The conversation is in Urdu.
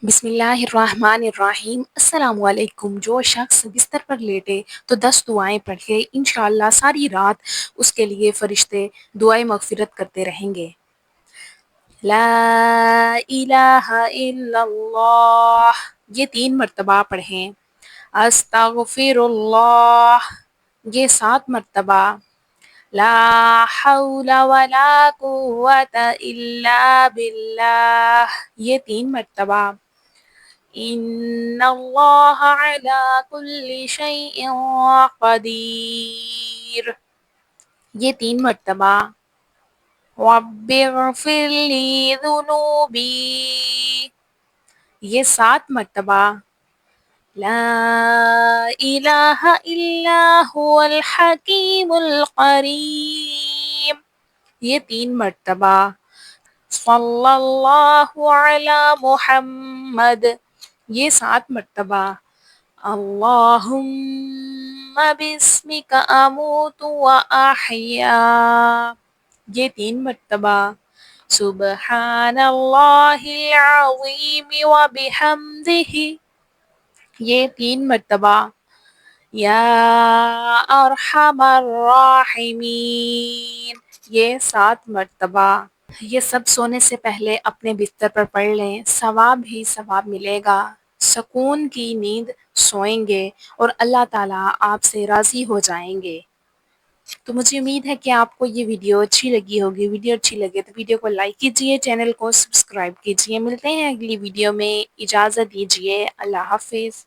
بسم اللہ الرحمن الرحیم۔ السلام علیکم۔ جو شخص بستر پر لیٹے تو 10 دعائیں پڑھے، انشاءاللہ ساری رات اس کے لیے فرشتے دعائیں مغفرت کرتے رہیں گے۔ لا الہ الا اللہ، یہ 3 مرتبہ پڑھیں۔ استغفر اللہ، یہ 7 مرتبہ۔ لا حول ولا قوة الا باللہ، یہ 3 مرتبہ۔ ان اللہ علی کل شیء قدیر، یہ 3 مرتبہ۔ رب اغفر لی ذنوبی، یہ 7 مرتبہ۔ لا الہ الا هو الحکیم القریم، یہ 3 مرتبہ۔ صلی اللہ علی محمد، یہ 7 مرتبہ۔ اللہم باسمک اموت و احیا، یہ 3 مرتبہ۔ سبحان اللہ العظیم و بحمدہ، یہ 3 مرتبہ۔ یا ارحم الراحمین، یہ 7 مرتبہ۔ یہ سب سونے سے پہلے اپنے بستر پر پڑھ لیں، ثواب ہی ثواب ملے گا، سکون کی نیند سوئیں گے اور اللہ تعالیٰ آپ سے راضی ہو جائیں گے۔ تو مجھے امید ہے کہ آپ کو یہ ویڈیو اچھی لگی ہوگی۔ ویڈیو اچھی لگے تو ویڈیو کو لائک کیجئے، چینل کو سبسکرائب کیجئے۔ ملتے ہیں اگلی ویڈیو میں، اجازت دیجئے، اللہ حافظ۔